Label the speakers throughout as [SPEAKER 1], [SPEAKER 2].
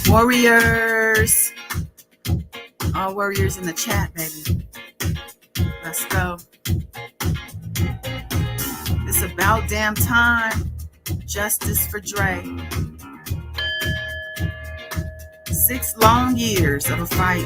[SPEAKER 1] Warriors. All warriors in the chat, baby. Let's go. It's about damn time. Justice for Dre. 6 long years of a fight.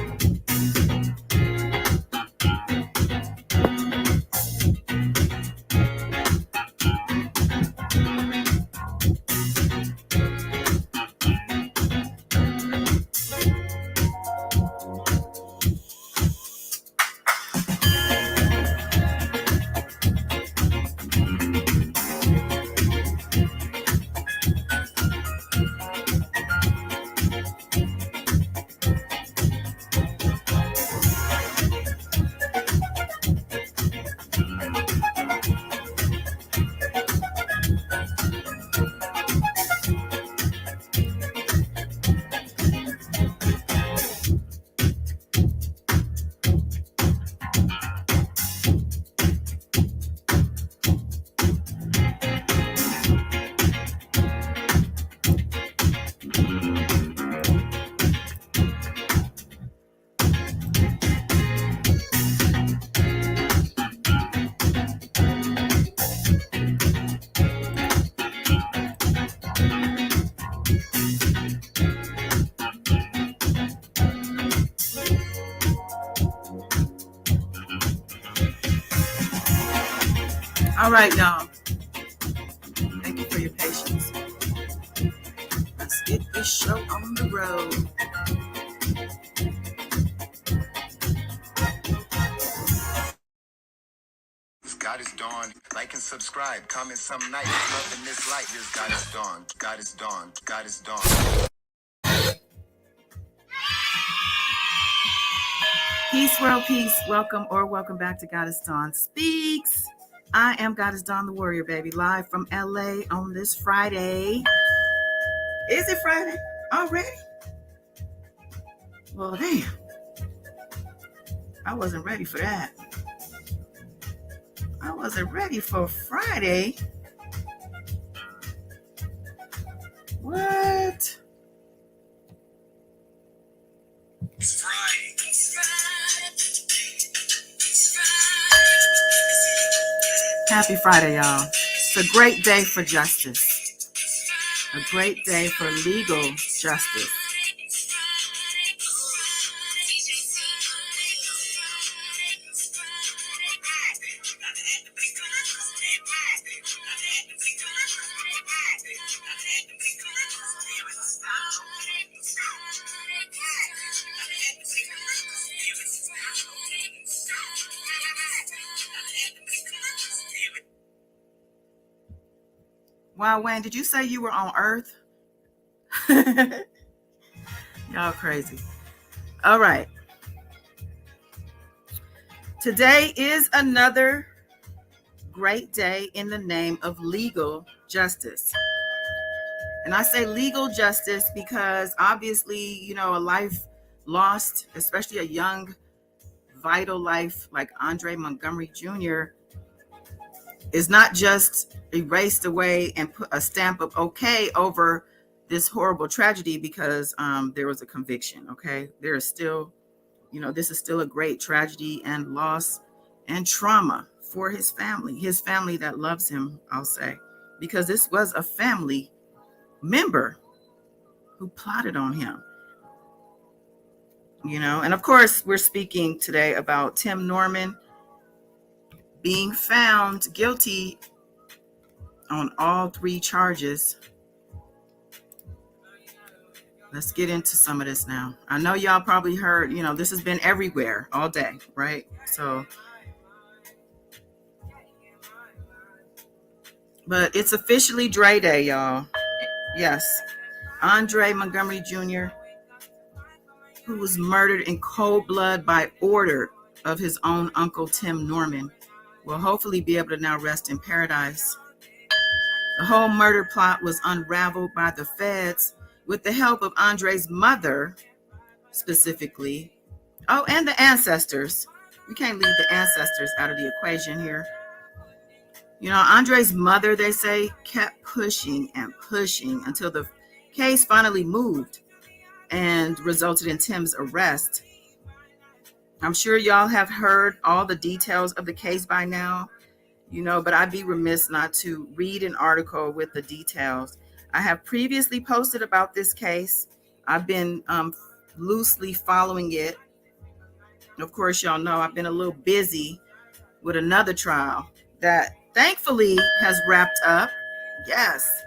[SPEAKER 1] All right, y'all. Thank you for your patience. Let's get this show on the road.
[SPEAKER 2] God is dawn. Like and subscribe. Comment some night. Love in this light. Here's God is dawn. God is dawn. God is dawn.
[SPEAKER 1] Peace, world peace. Welcome or welcome back to Goddess Dawn Speaks. I am Goddess Dawn the Warrior, baby, live from LA on this Friday. Is it Friday already? Well, damn. I wasn't ready for that. I wasn't ready for Friday. What?
[SPEAKER 2] It's Friday.
[SPEAKER 1] Happy Friday, y'all. It's a great day for justice. A great day for legal justice. Wow, Wayne, did you say you were on Earth? Y'all crazy. All right. Today is another great day in the name of legal justice. And I say legal justice because obviously, you know, a life lost, especially a young, vital life like Andre Montgomery Jr., is not just erased away and put a stamp of okay over this horrible tragedy because there was a conviction. Okay, there is still, you know, this is still a great tragedy and loss and trauma for his family that loves him, I'll say, because this was a family member who plotted on him, you know. And of course, we're speaking today about Tim Norman being found guilty on all 3 charges. Let's get into some of this now. I know y'all probably heard, you know, this has been everywhere all day, right? So, but it's officially Dre Day, y'all. Yes. Andre Montgomery Jr., who was murdered in cold blood by order of his own uncle, Tim Norman, will hopefully be able to now rest in paradise. The whole murder plot was unraveled by the feds with the help of Andre's mother, specifically. Oh, and the ancestors. We can't leave the ancestors out of the equation here. You know, Andre's mother, they say, kept pushing and pushing until the case finally moved and resulted in Tim's arrest. I'm sure y'all have heard all the details of the case by now, you know, but I'd be remiss not to read an article with the details. I have previously posted about this case. I've been loosely following it. Of course, y'all know I've been a little busy with another trial that thankfully has wrapped up. Yes.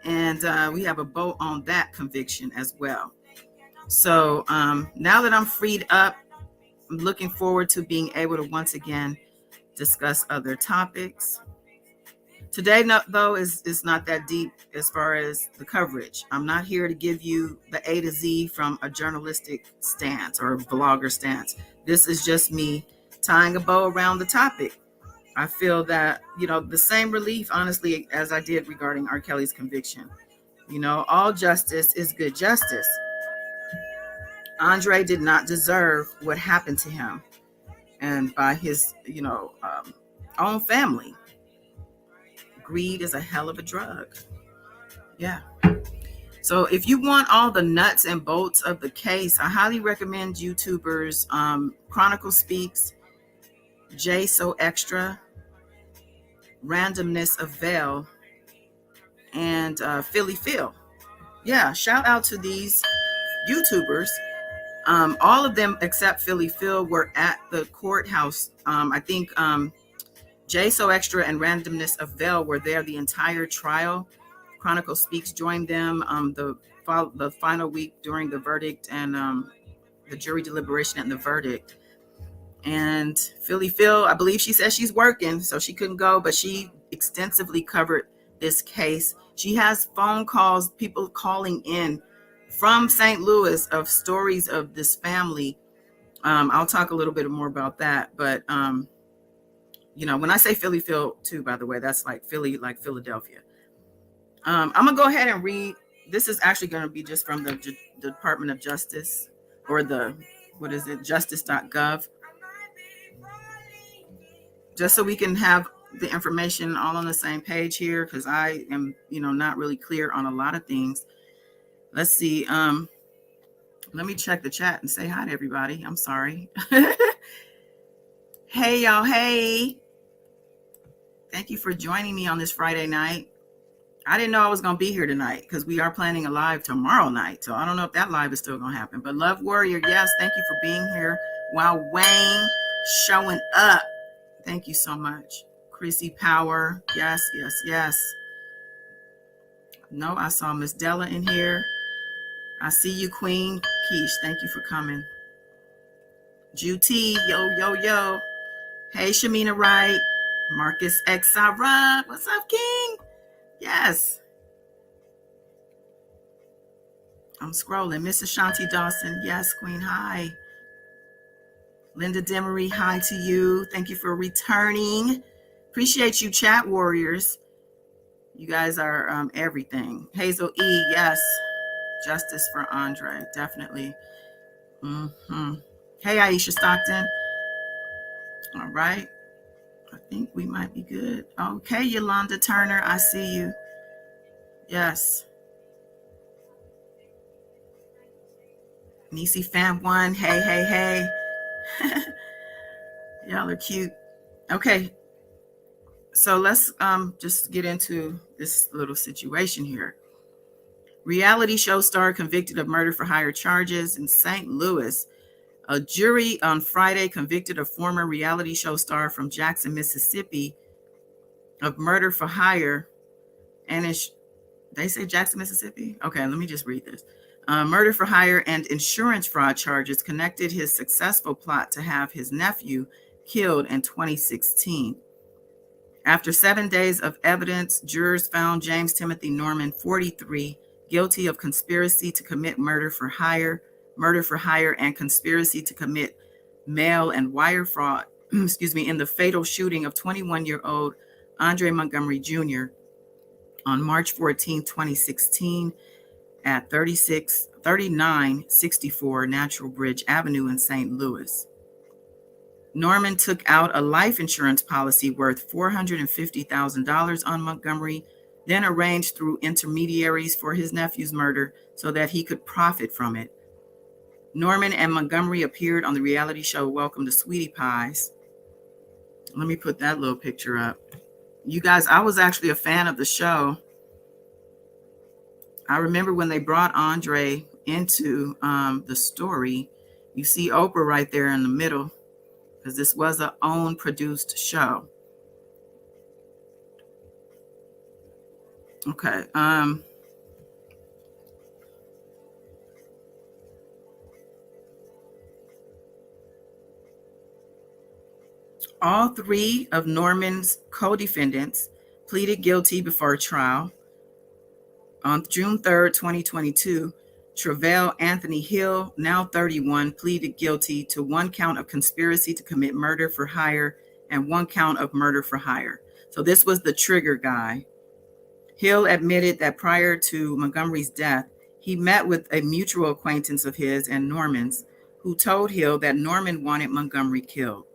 [SPEAKER 1] And we have a bow on that conviction as well. So now that I'm freed up, I'm looking forward to being able to once again discuss other topics. Today, though, is not that deep as far as the coverage. I'm not here to give you the A to Z from a journalistic stance or a blogger stance. This is just me tying a bow around the topic. I feel that, you know, the same relief, honestly, as I did regarding R. Kelly's conviction. You know, all justice is good justice. Andre did not deserve what happened to him and by his, own family. Greed is a hell of a drug. Yeah. So if you want all the nuts and bolts of the case, I highly recommend YouTubers Chronicle Speaks, Jay So Extra, Randomness of Veil, and Philly Phil. Yeah, shout out to these YouTubers. All of them except Philly Phil were at the courthouse. I think Jay So Extra and Randomness of Veil were there the entire trial. Chronicle Speaks joined them the final week during the verdict and the jury deliberation and the verdict. And Philly Phil, I believe she says she's working, so she couldn't go, but she extensively covered this case. She has phone calls, people calling in from St. Louis of stories of this family. I'll talk a little bit more about that. But, when I say Philly Phil too, by the way, that's like Philly, like Philadelphia. I'm going to go ahead and read. This is actually going to be just from the Department of Justice or justice.gov. Just so we can have the information all on the same page here, because I am, not really clear on a lot of things. Let's see. Let me check the chat and say hi to everybody. I'm sorry. Hey, y'all. Hey. Thank you for joining me on this Friday night. I didn't know I was going to be here tonight because we are planning a live tomorrow night. So I don't know if that live is still going to happen. But Love Warrior, yes, thank you for being here. While Wayne showing up. Thank you so much. Chrissy Power. Yes, yes, yes. No, I saw Miss Della in here. I see you, Queen Keish. Thank you for coming. Juti, yo, yo, yo. Hey, Shamina Wright. Marcus X. Sarah. What's up, King? Yes. I'm scrolling. Miss Ashanti Dawson. Yes, Queen. Hi. Linda Demery. Hi to you. Thank you for returning. Appreciate you, chat warriors. You guys are everything. Hazel E. Yes. Justice for Andre. Definitely. Hey, Aisha Stockton. All right. I think we might be good. Okay, Yolanda Turner. I see you. Yes. Nisi Fam 1. Hey, hey, hey. Y'all are cute. Okay. So let's just get into this little situation here. Reality show star convicted of murder for hire charges in St. Louis. A jury on Friday convicted a former reality show star from Jackson, Mississippi of murder for hire. And they say Jackson, Mississippi? Okay, let me just read this. Murder for hire and insurance fraud charges connected his successful plot to have his nephew killed in 2016. After 7 days of evidence, jurors found James Timothy Norman, 43, guilty of conspiracy to commit murder for hire, and conspiracy to commit mail and wire fraud, in the fatal shooting of 21-year-old Andre Montgomery Jr. on March 14, 2016 at 3964 Natural Bridge Avenue in St. Louis. Norman took out a life insurance policy worth $450,000 on Montgomery, then arranged through intermediaries for his nephew's murder so that he could profit from it. Norman and Montgomery appeared on the reality show Welcome to Sweetie Pies. Let me put that little picture up. You guys, I was actually a fan of the show. I remember when they brought Andre into the story. You see Oprah right there in the middle, because this was an own produced show. Okay. All three of Norman's co-defendants pleaded guilty before trial. On June 3rd, 2022, Travell Anthony Hill, now 31, pleaded guilty to 1 count of conspiracy to commit murder for hire and 1 count of murder for hire. So this was the trigger guy. Hill admitted that prior to Montgomery's death, he met with a mutual acquaintance of his and Norman's, who told Hill that Norman wanted Montgomery killed.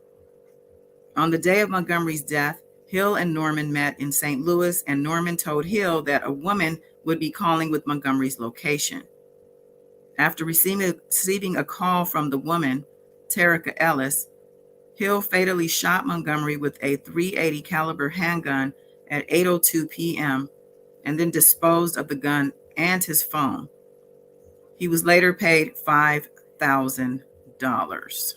[SPEAKER 1] On the day of Montgomery's death, Hill and Norman met in St. Louis, and Norman told Hill that a woman would be calling with Montgomery's location. After receiving a call from the woman, Terica Ellis, Hill fatally shot Montgomery with a .380 caliber handgun at 8:02 p.m. and then disposed of the gun and his phone. He was later paid $5,000.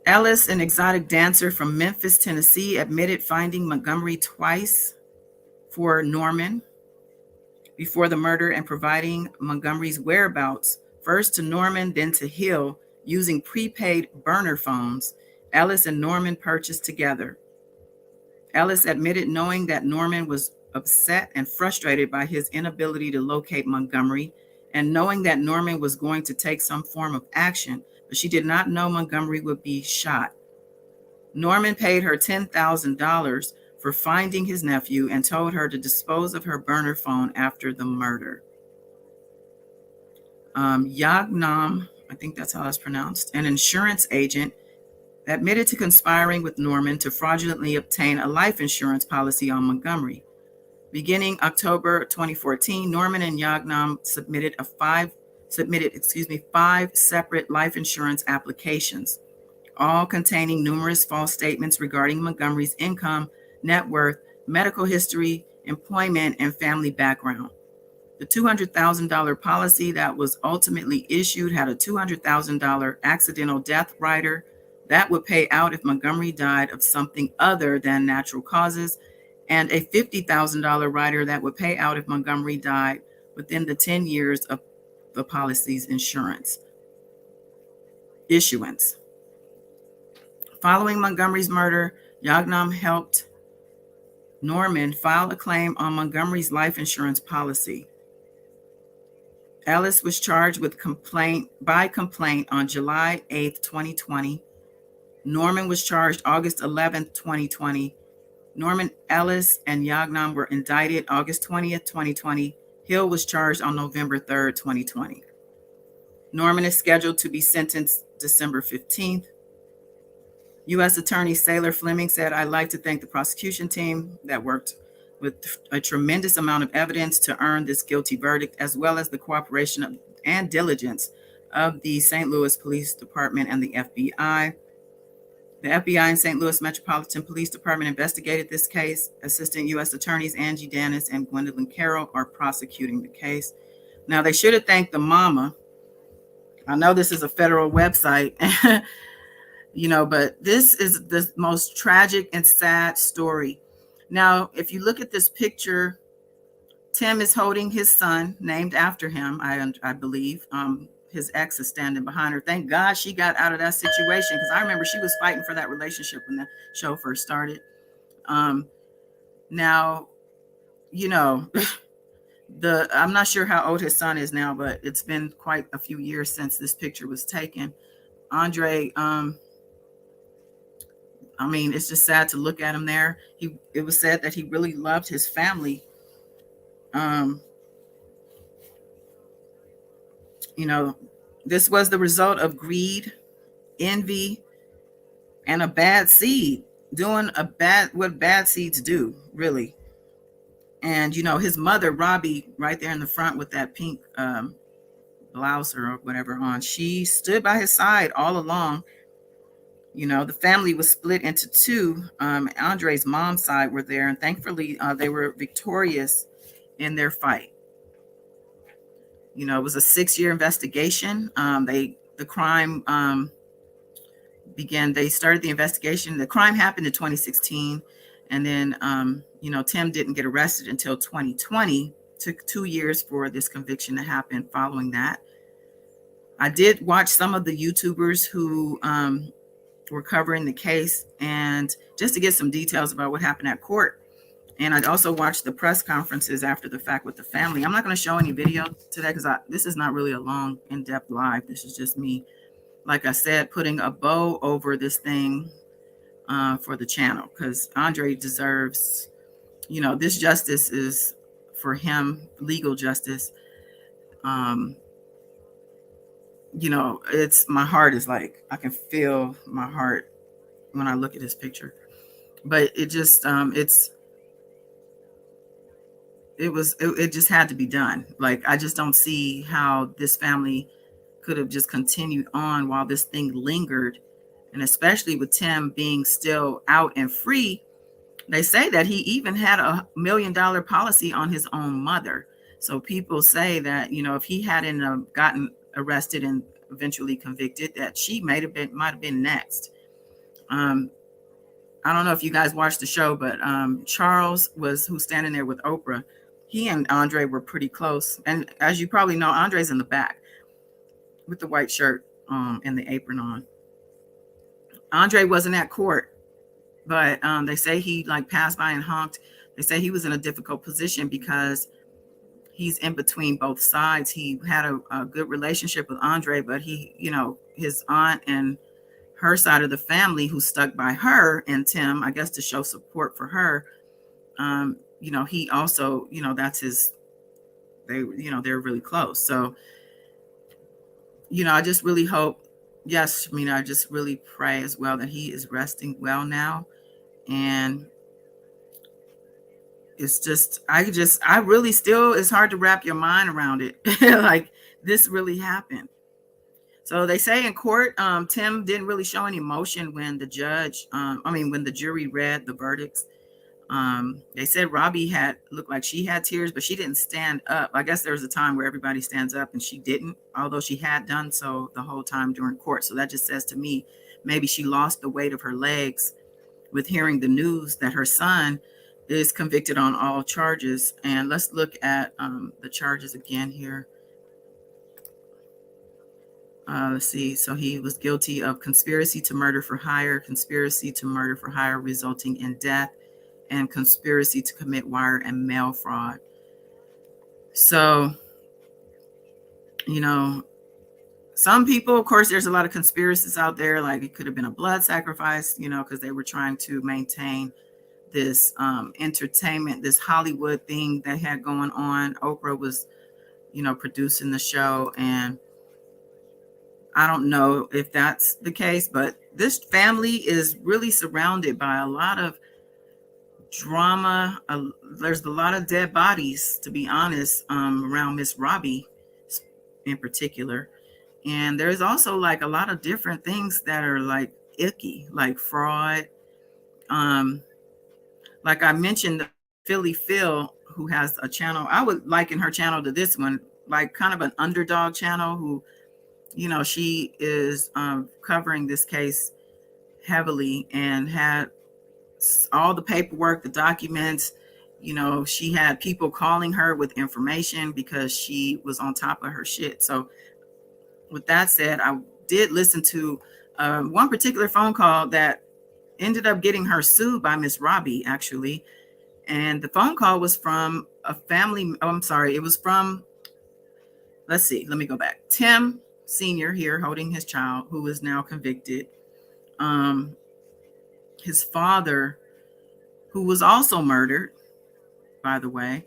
[SPEAKER 1] Ellis, an exotic dancer from Memphis, Tennessee, admitted finding Montgomery twice for Norman before the murder and providing Montgomery's whereabouts, first to Norman, then to Hill, using prepaid burner phones Ellis and Norman purchased together. Ellis admitted knowing that Norman was upset and frustrated by his inability to locate Montgomery, and knowing that Norman was going to take some form of action, but she did not know Montgomery would be shot. Norman paid her $10,000 for finding his nephew and told her to dispose of her burner phone after the murder. Yagnam, I think that's how that's pronounced, an insurance agent, admitted to conspiring with Norman to fraudulently obtain a life insurance policy on Montgomery. Beginning October 2014, Norman and Yagnam submitted five separate life insurance applications, all containing numerous false statements regarding Montgomery's income, net worth, medical history, employment, and family background. The $200,000 policy that was ultimately issued had a $200,000 accidental death rider that would pay out if Montgomery died of something other than natural causes, and a $50,000 rider that would pay out if Montgomery died within the 10 years of the policy's insurance issuance. Following Montgomery's murder, Yagnam helped Norman file a claim on Montgomery's life insurance policy. Ellis was charged with complaint on July 8, 2020. Norman was charged August 11, 2020. Norman, Ellis, and Yagnam were indicted August 20th, 2020. Hill was charged on November 3rd, 2020. Norman is scheduled to be sentenced December 15th. U.S. Attorney Saylor Fleming said, "I'd like to thank the prosecution team that worked with a tremendous amount of evidence to earn this guilty verdict, as well as the cooperation and diligence of the St. Louis Police Department and the FBI. The FBI and St. Louis Metropolitan Police Department investigated this case. Assistant U.S. Attorneys Angie Dennis and Gwendolyn Carroll are prosecuting the case." Now, they should have thanked the mama. I know this is a federal website, but this is the most tragic and sad story. Now, if you look at this picture, Tim is holding his son, named after him, I believe. His ex is standing behind her. Thank God she got out of that situation, because I remember she was fighting for that relationship when the show first started. Now, I'm not sure how old his son is now, but it's been quite a few years since this picture was taken. Andre I mean, it's just sad to look at him there. It was said that he really loved his family. Um, you know, this was the result of greed, envy, and a bad seed doing what bad seeds do, really. And his mother, Robbie, right there in the front with that pink blouse or whatever on, she stood by his side all along. The family was split into two. Andre's mom's side were there, and thankfully they were victorious in their fight. It was a 6-year investigation. The crime began. They started the investigation. The crime happened in 2016, and then Tim didn't get arrested until 2020. Took 2 years for this conviction to happen. Following that, I did watch some of the YouTubers who were covering the case, and just to get some details about what happened at court. And I'd also watched the press conferences after the fact with the family. I'm not going to show any video today because this is not really a long, in-depth live. This is just me, like I said, putting a bow over this thing for the channel, because Andre deserves, this justice is for him, legal justice. It's, my heart is like, I can feel my heart when I look at his picture. But it just, it just had to be done. Like, I just don't see how this family could have just continued on while this thing lingered. And especially with Tim being still out and free, they say that he even had $1 million policy on his own mother. So people say that, if he hadn't gotten arrested and eventually convicted, that she might have been next. I don't know if you guys watched the show, but Charles who's standing there with Oprah. He and Andre were pretty close. And as you probably know, Andre's in the back with the white shirt and the apron on. Andre wasn't at court, but they say he passed by and honked. They say he was in a difficult position because he's in between both sides. He had a good relationship with Andre, but his aunt and her side of the family, who stuck by her and Tim, I guess to show support for her, he also, that's his, they're really close. So, I just really hope, yes, I just really pray as well that he is resting well now. And it's just, I really still, it's hard to wrap your mind around it. Like, this really happened. So they say in court, Tim didn't really show any emotion when the when the jury read the verdicts. They said Robbie looked like she had tears, but she didn't stand up. I guess there was a time where everybody stands up and she didn't, although she had done so the whole time during court. So that just says to me, maybe she lost the weight of her legs with hearing the news that her son is convicted on all charges. And let's look at the charges again here. Let's see. So he was guilty of conspiracy to murder for hire, conspiracy to murder for hire resulting in death, and conspiracy to commit wire and mail fraud. So, some people, of course, there's a lot of conspiracies out there. Like, it could have been a blood sacrifice, because they were trying to maintain this entertainment, this Hollywood thing they had going on. Oprah was, producing the show, and I don't know if that's the case, but this family is really surrounded by a lot of drama. There's a lot of dead bodies, to be honest, around Miss Robbie in particular. And there's also a lot of different things that are icky, like fraud. Like I mentioned, Philly Phil, who has a channel, I would liken her channel to this one, like kind of an underdog channel who, she is covering this case heavily and had all the paperwork, the documents. She had people calling her with information because she was on top of her shit. So with that said, I did listen to one particular phone call that ended up getting her sued by Miss Robbie, actually. And the phone call was from a family. Oh, I'm sorry. It was from, let's see, let me go back. Tim Sr. here holding his child, who is now convicted. his father, who was also murdered, by the way,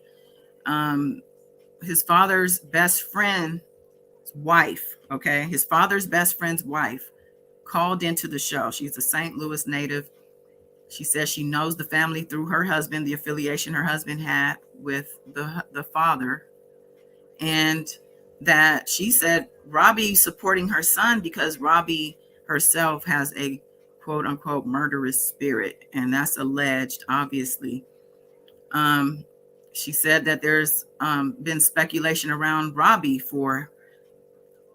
[SPEAKER 1] his father's best friend's wife, okay, his father's best friend's wife called into the show. She's a St. Louis native. She says she knows the family through her husband, the affiliation her husband had with the father, and that she said Robbie supporting her son because Robbie herself has a quote unquote murderous spirit, and that's alleged, obviously. She said that there's been speculation around Robbie for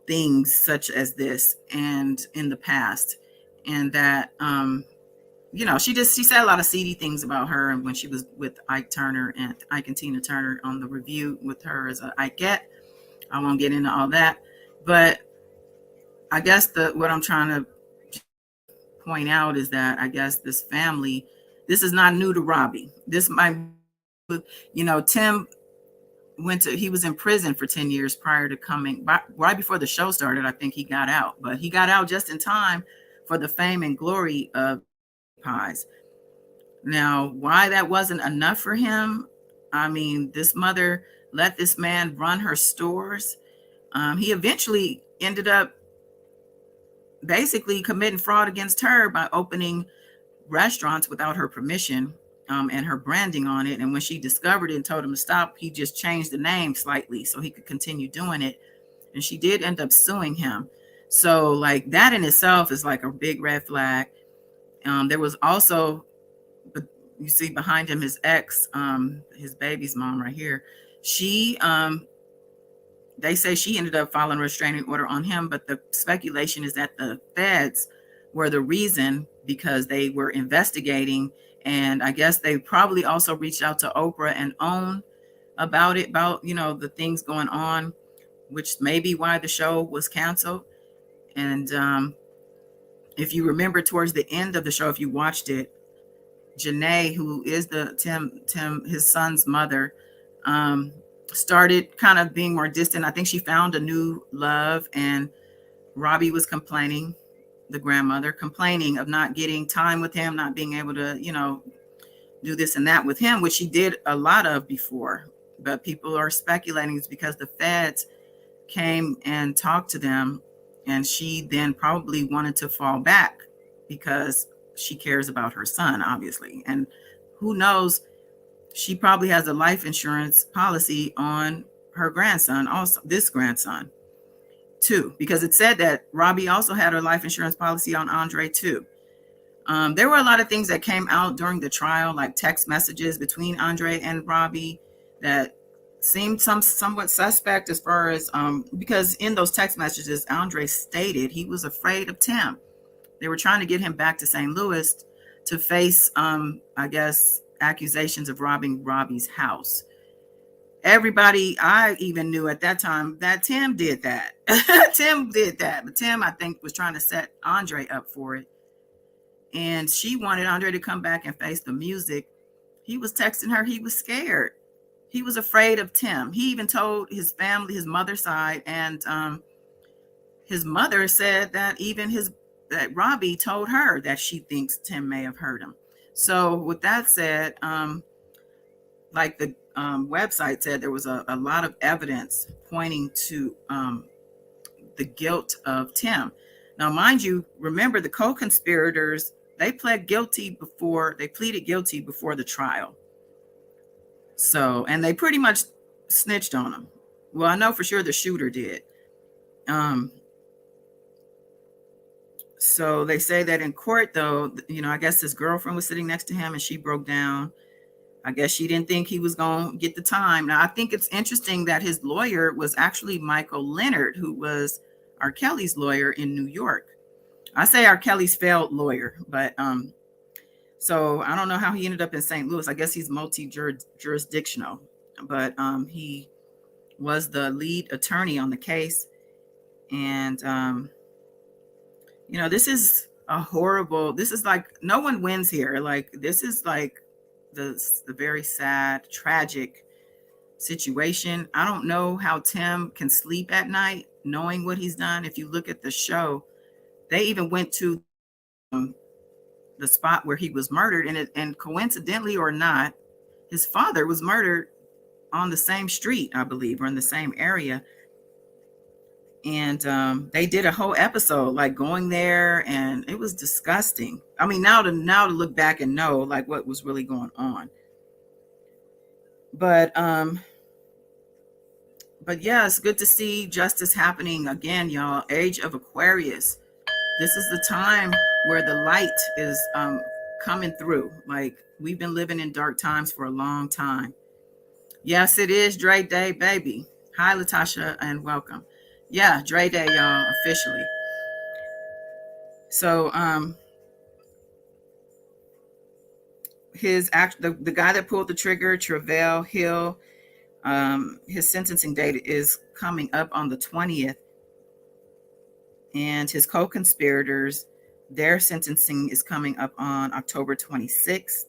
[SPEAKER 1] things such as this and in the past, and that she said a lot of seedy things about her, and when she was with Ike Turner and Ike and Tina Turner on the review with her as a Ikette. I won't get into all that, but I guess what I'm trying to point out is that I guess this family, this is not new to Robbie. This might, Tim he was in prison for 10 years prior to coming, right before the show started. I think he got out, but he got out just in time for the fame and glory of Pies. Now, why that wasn't enough for him, I mean, this mother let this man run her stores. He eventually ended up basically committing fraud against her by opening restaurants without her permission, and her branding on it. And when she discovered it and told him to stop, he just changed the name slightly so he could continue doing it. And she did end up suing him. So like that in itself is like a big red flag. There was also, you see behind him, his ex, his baby's mom right here. She, they say she ended up filing a restraining order on him, but the speculation is that the feds were the reason because they were investigating. And I guess they probably also reached out to Oprah and OWN about the things going on, which may be why the show was canceled. And if you remember towards the end of the show, if you watched it, Janae, who is the Tim, his son's mother, started kind of being more distant. I think she found a new love, and Robbie was complaining, the grandmother complaining of not getting time with him, not being able to, do this and that with him, which she did a lot of before. But people are speculating it's because the feds came and talked to them, and she then probably wanted to fall back because she cares about her son, obviously. And who knows, she probably has a life insurance policy on her grandson, also this grandson too, because it said that Robbie also had a life insurance policy on Andre too. There were a lot of things that came out during the trial, like text messages between Andre and Robbie that seemed somewhat suspect as far as, because in those text messages, Andre stated he was afraid of Tim. They were trying to get him back to St. Louis to face, I guess, accusations of robbing Robbie's house. Everybody, I even knew at that time that Tim did that. Tim did that. But Tim, I think, was trying to set Andre up for it. And she wanted Andre to come back and face the music. He was texting her. He was scared. He was afraid of Tim. He even told his family, his mother's side, and his mother said that even that Robbie told her that she thinks Tim may have hurt him. So with that said, like the website said, there was a lot of evidence pointing to the guilt of Tim. Now, mind you, remember the co-conspirators, they pleaded guilty before the trial. So, and they pretty much snitched on him. Well, I know for sure the shooter did. So they say that in court, though, I guess his girlfriend was sitting next to him and she broke down. I guess she didn't think he was going to get the time. Now, I think it's interesting that his lawyer was actually Michael Leonard, who was R. Kelly's lawyer in New York. I say R. Kelly's failed lawyer, but so I don't know how he ended up in St. Louis. I guess he's multi-jurisdictional, but he was the lead attorney on the case. And, this is this is like, no one wins here. Like, this is like the very sad, tragic situation. I don't know how Tim can sleep at night knowing what he's done. If you look at the show, they even went to the spot where he was murdered, and coincidentally or not, his father was murdered on the same street, I believe, or in the same area. And they did a whole episode like going there, and it was disgusting. I mean, now to look back and know like what was really going on. But yeah, it's good to see justice happening again, y'all. Age of Aquarius. This is the time where the light is coming through. Like, we've been living in dark times for a long time. Yes, it is Dre Day, baby. Hi, Latasha, and welcome. Yeah, Dre Day, y'all, officially. So the guy that pulled the trigger, Travell Hill, his sentencing date is coming up on the 20th. And his co-conspirators, their sentencing is coming up on October 26th.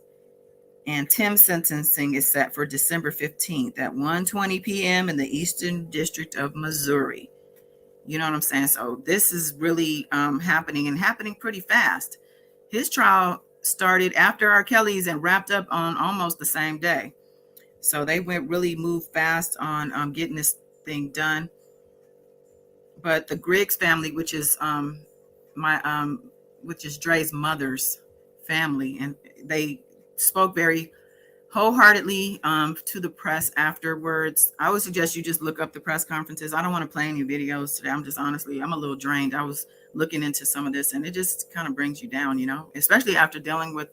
[SPEAKER 1] And Tim's sentencing is set for December 15th at 1:20 p.m. in the Eastern District of Missouri. You know what I'm saying? So this is really happening, and happening pretty fast. His trial started after R. Kelly's and wrapped up on almost the same day. So they really moved fast on getting this thing done. But the Griggs family, which is Dre's mother's family, and they spoke very wholeheartedly to the press afterwards. I would suggest you just look up the press conferences. I don't want to play any videos today. I'm a little drained. I was looking into some of this, and it just kind of brings you down, especially after dealing with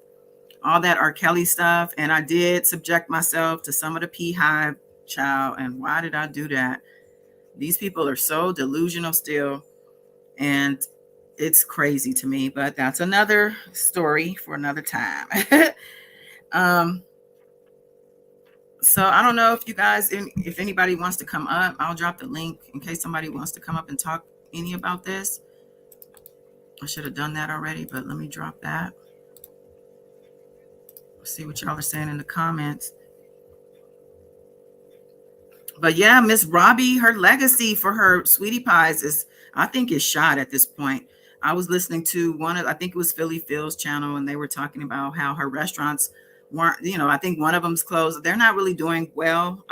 [SPEAKER 1] all that R. Kelly stuff. And I did subject myself to some of the P-Hive child. And why did I do that? These people are so delusional still, and it's crazy to me, but that's another story for another time. So I don't know if you guys, if anybody wants to come up, I'll drop the link in case somebody wants to come up and talk any about this. I should have done that already, but let me drop that. See what y'all are saying in the comments. But yeah, Miss Robbie, her legacy for her sweetie pies I think is shot at this point. I was listening to I think it was Philly Phil's channel, and they were talking about how her restaurants weren't, I think one of them's closed. They're not really doing well.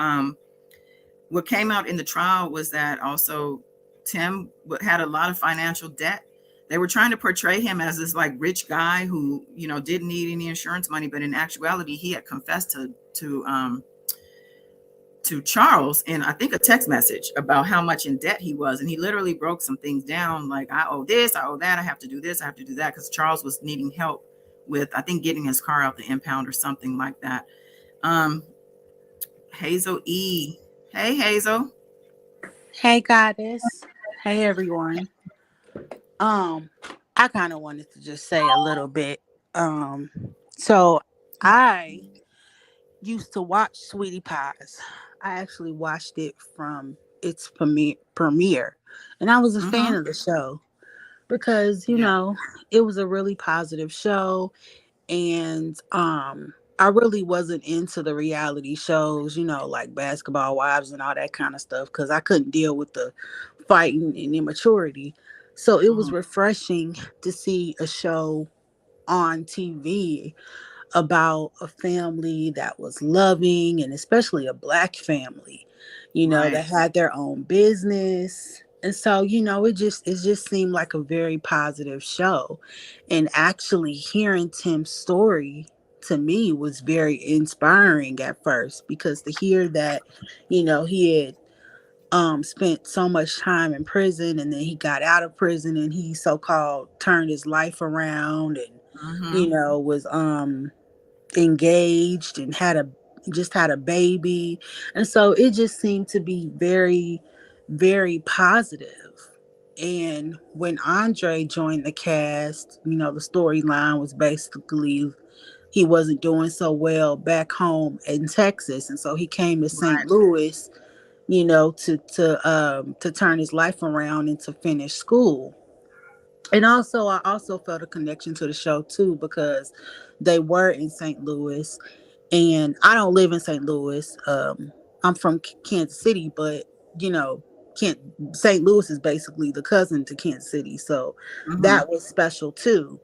[SPEAKER 1] What came out in the trial was that also Tim had a lot of financial debt. They were trying to portray him as this like rich guy who, didn't need any insurance money, but in actuality, he had confessed to Charles in, I think, a text message about how much in debt he was. And he literally broke some things down, like, I owe this, I owe that, I have to do this, I have to do that, because Charles was needing help with, I think, getting his car out the impound or something like that. Hazel E. Hey, Hazel.
[SPEAKER 3] Hey, Goddess. Hey, everyone. I kind of wanted to just say a little bit. So I used to watch Sweetie Pies. I actually watched it from its premiere, and I was a fan of the show because it was a really positive show, and I really wasn't into the reality shows, like Basketball Wives and all that kind of stuff, because I couldn't deal with the fighting and immaturity. So it was refreshing to see a show on TV about a family that was loving, and especially a Black family, that had their own business. And so, it just seemed like a very positive show. And actually hearing Tim's story to me was very inspiring at first, because to hear that, he had spent so much time in prison, and then he got out of prison and he so-called turned his life around, and was engaged and had a baby. And so it just seemed to be very, very positive. And when Andre joined the cast, the storyline was basically he wasn't doing so well back home in Texas, and so he came to St. Louis, to turn his life around and to finish school. And also, I also felt a connection to the show too, because they were in St. Louis, and I don't live in St. Louis. I'm from Kansas City, but St. Louis is basically the cousin to Kansas City, so that was special too.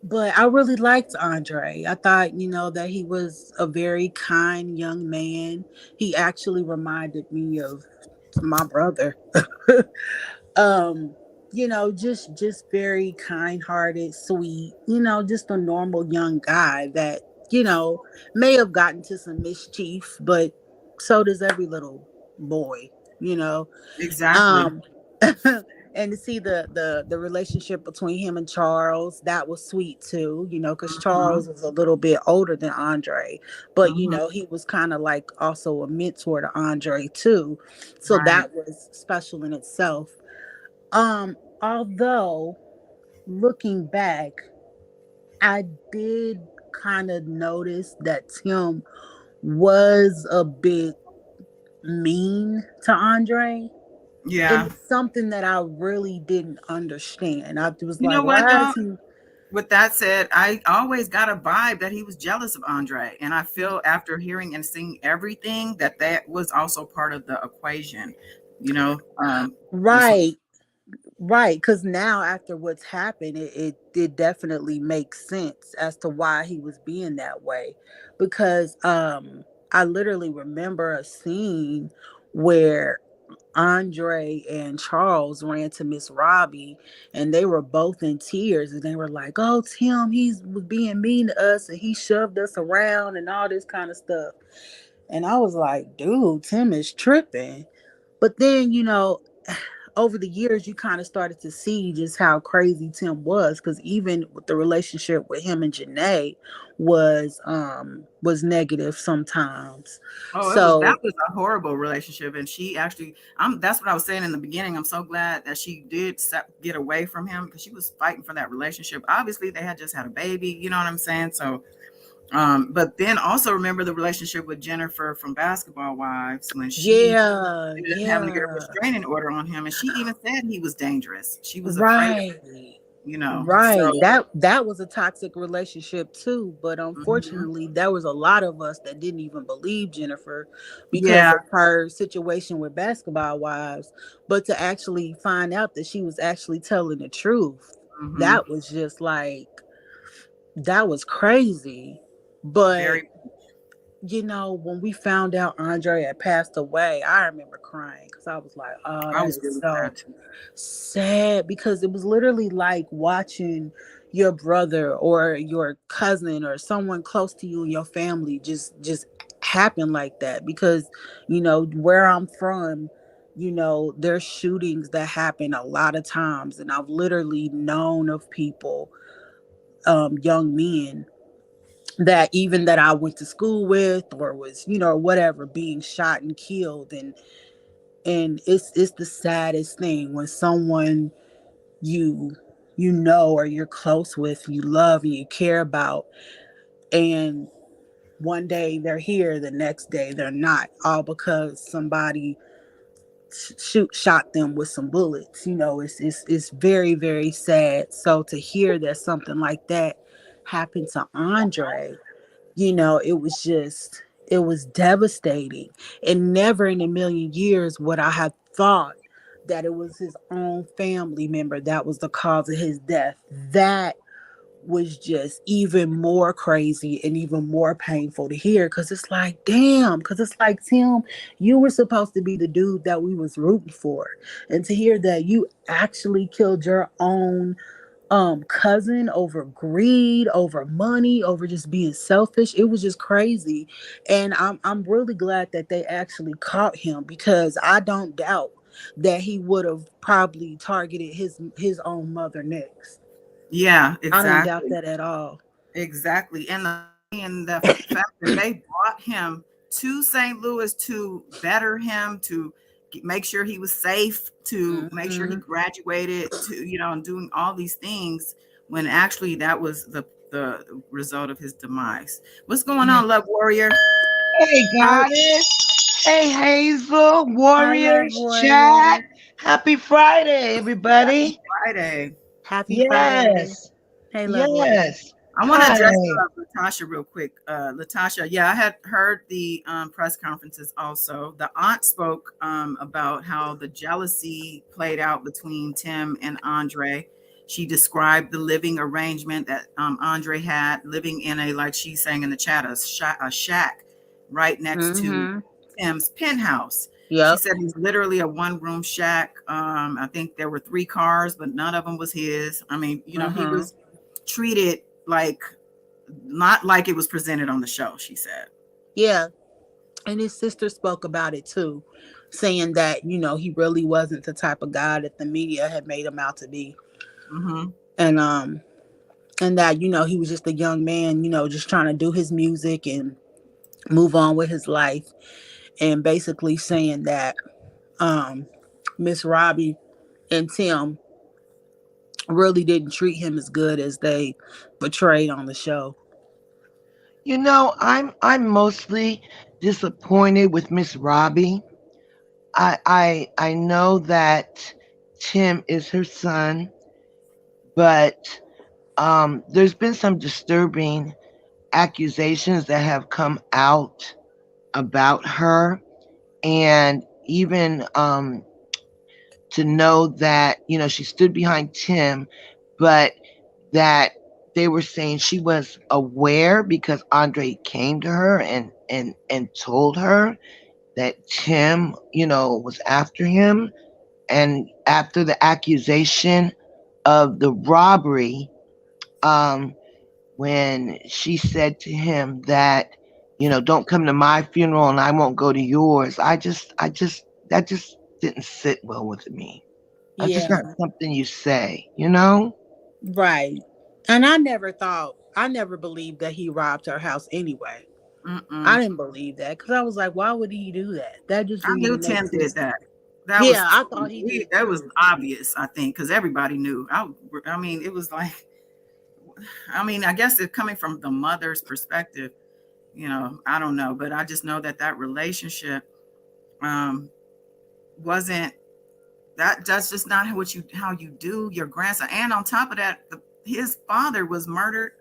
[SPEAKER 3] But I really liked Andre. I thought, that he was a very kind young man. He actually reminded me of my brother. um, just very kind-hearted, sweet, just a normal young guy that, may have gotten to some mischief, but so does every little boy, you know.
[SPEAKER 1] Exactly.
[SPEAKER 3] Um, and to see the relationship between him and Charles, that was sweet too, because
[SPEAKER 1] Hmm.
[SPEAKER 3] Charles was a little bit older than Andre, but
[SPEAKER 1] Hmm.
[SPEAKER 3] he was kind of like also a mentor to Andre too. So
[SPEAKER 1] Right.
[SPEAKER 3] that was special in itself. Although looking back, I did kind of notice that Tim was a bit mean to Andre. And
[SPEAKER 1] Yeah.
[SPEAKER 3] it's something that I really didn't understand. I was
[SPEAKER 1] You
[SPEAKER 3] like,
[SPEAKER 1] know what
[SPEAKER 3] why
[SPEAKER 1] though?
[SPEAKER 3] is he
[SPEAKER 1] With that said, I always got a vibe that he was jealous of Andre, and I feel after hearing and seeing everything that that was also part of the equation. You know, was
[SPEAKER 3] right? Right, because now after what's happened, it definitely makes sense as to why he was being that way. Because I literally remember a scene where Andre and Charles ran to Miss Robbie and they were both in tears and they were like, "Oh, Tim, he's was being mean to us and he shoved us around and all this kind of stuff." And I was like, "Dude, Tim is tripping." But then, over the years, you kind of started to see just how crazy Tim was, because even with the relationship with him and Janae was negative sometimes.
[SPEAKER 1] oh, it was that
[SPEAKER 3] So
[SPEAKER 1] was a horrible relationship, and she actually, that's what I was saying in the beginning. I'm so glad that she did get away from him because she was fighting for that relationship. Obviously, they had just had a baby. You know what I'm saying? So but then also remember the relationship with Jennifer from Basketball Wives when she
[SPEAKER 3] yeah,
[SPEAKER 1] ended up having to get a
[SPEAKER 3] yeah,
[SPEAKER 1] restraining order on him, and she even said he was dangerous. She was afraid of
[SPEAKER 3] right.
[SPEAKER 1] him, you know. So,
[SPEAKER 3] Right. That was a toxic relationship too, but
[SPEAKER 1] mhm.
[SPEAKER 3] unfortunately there was a lot of us that didn't even believe Jennifer because
[SPEAKER 1] Yeah,
[SPEAKER 3] of her situation with Basketball Wives, but to actually find out that she was actually telling the truth,
[SPEAKER 1] hmm,
[SPEAKER 3] that was just like that was crazy. But
[SPEAKER 1] very.
[SPEAKER 3] when we found out Andre had passed away, I remember crying because I was like, "Oh,
[SPEAKER 1] I
[SPEAKER 3] that
[SPEAKER 1] was
[SPEAKER 3] is
[SPEAKER 1] really
[SPEAKER 3] so
[SPEAKER 1] sad too.
[SPEAKER 3] sad," because it was literally like watching your brother or your cousin or someone close to you in your family just happen like that. Because where I'm from, there's shootings that happen a lot of times, and I've literally known of people, young men that even that I went to school with or was whatever, being shot and killed. And it's the saddest thing when someone you or you're close with, you love and you care about, and one day they're here, the next day they're not, all because somebody shot them with some bullets. It's very, very sad. So to hear that something like that happened to Andre, it was devastating. And never in a million years would I have thought that it was his own family member that was the cause of his death. That was just even more crazy and even more painful to hear, because it's like, damn, because it's like, Tim, you were supposed to be the dude that we was rooting for, and to hear that you actually killed your own cousin over greed, over money, over just being selfish. It was just crazy. And I'm really glad that they actually caught him, because I don't doubt that he would have probably targeted his own mother next.
[SPEAKER 1] Yeah,
[SPEAKER 3] I don't doubt
[SPEAKER 1] exactly.
[SPEAKER 3] that at all.
[SPEAKER 1] Exactly. And the fact that they brought him to St. Louis to better him, to make sure he was safe, to make sure he
[SPEAKER 3] Hmm.
[SPEAKER 1] graduated, to, and doing all these things when actually that was the result of his demise. What's going
[SPEAKER 3] Yeah.
[SPEAKER 1] on, Love Warrior?
[SPEAKER 4] Hey,
[SPEAKER 3] Hi,
[SPEAKER 4] Goddess. Hey, Hazel.
[SPEAKER 3] hi, love
[SPEAKER 4] Warriors. Chat.
[SPEAKER 3] warrior.
[SPEAKER 4] Happy Friday,
[SPEAKER 1] Happy
[SPEAKER 4] everybody.
[SPEAKER 1] Friday.
[SPEAKER 3] Happy Friday.
[SPEAKER 4] Yes.
[SPEAKER 3] Hey, love warrior.
[SPEAKER 4] Yes.
[SPEAKER 1] I want to
[SPEAKER 4] Hi.
[SPEAKER 1] address Latasha real quick. Latasha, yeah, I had heard the press conferences also. The aunt spoke about how the jealousy played out between Tim and Andre. She described the living arrangement that Andre had, living in a, like she's saying in the chat, a shack right next to
[SPEAKER 3] Mm-hmm.
[SPEAKER 1] Tim's penthouse. She
[SPEAKER 3] Yep.
[SPEAKER 1] said he's literally a one-room shack. I think there were 3 cars, but none of them was his. I mean, he
[SPEAKER 3] Uh-huh.
[SPEAKER 1] was treated like, not like it was presented on the show, she said.
[SPEAKER 3] Yeah. And his sister spoke about it too, saying that, he really wasn't the type of guy that the media had made him out to be.
[SPEAKER 1] Mm-hmm.
[SPEAKER 3] And that, he was just a young man, just trying to do his music and move on with his life. And basically saying that Miss Robbie and Tim really didn't treat him as good as they portrayed on the show.
[SPEAKER 4] I'm mostly disappointed with Miss Robbie. I know that Tim is her son, but there's been some disturbing accusations that have come out about her, and even to know that she stood behind Tim, but that they were saying she was aware because Andre came to her and told her that Tim was after him, and after the accusation of the robbery, um when she said to him that don't come to my funeral and I won't go to yours. I just that just didn't sit well with me. That's just
[SPEAKER 3] Yeah,
[SPEAKER 4] not something you say.
[SPEAKER 3] right. And I never believed that he robbed her house anyway. I
[SPEAKER 1] Mm-mm.
[SPEAKER 3] didn't believe that because I was like, why would he do that? That just
[SPEAKER 1] I
[SPEAKER 3] didn't
[SPEAKER 1] knew
[SPEAKER 3] even make
[SPEAKER 1] Tim did
[SPEAKER 3] sense.
[SPEAKER 1] that. That
[SPEAKER 3] Yeah,
[SPEAKER 1] was
[SPEAKER 3] I thought he did
[SPEAKER 1] that was
[SPEAKER 3] too.
[SPEAKER 1] obvious, I think, because everybody knew. I mean, it was like, I mean, I guess it coming from the mother's perspective, I don't know, but I just know that relationship um, wasn't that's just not how you do your grandson. And on top of that, his father was murdered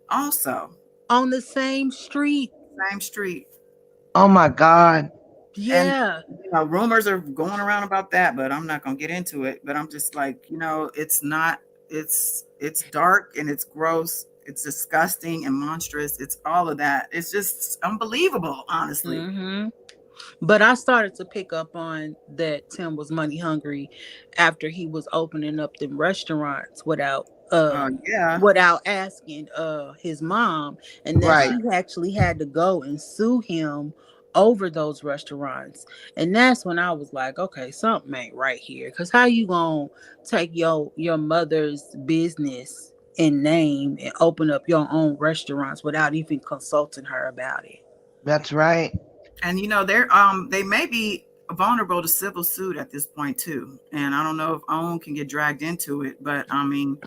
[SPEAKER 1] also,
[SPEAKER 3] On the same street.
[SPEAKER 1] same street.
[SPEAKER 4] Oh my God.
[SPEAKER 1] And
[SPEAKER 3] Yeah.
[SPEAKER 1] rumors are going around about that, but I'm not going to get into it. But I'm just like, it's not. It's dark and it's gross. It's disgusting and monstrous. It's all of that. It's just unbelievable, honestly.
[SPEAKER 3] Hmm. But I started to pick up on that Tim was money hungry after he was opening up them restaurants
[SPEAKER 1] Yeah.
[SPEAKER 3] without asking his mom, and that
[SPEAKER 4] Right.
[SPEAKER 3] she actually had to go and sue him over those restaurants. And that's when I was like, okay, something ain't right here, because how you gonna take your mother's business and name and open up your own restaurants without even consulting her about it?
[SPEAKER 4] That's right.
[SPEAKER 1] And they may be vulnerable to civil suit at this point too. And I don't know if OWN can get dragged into it, but I mean,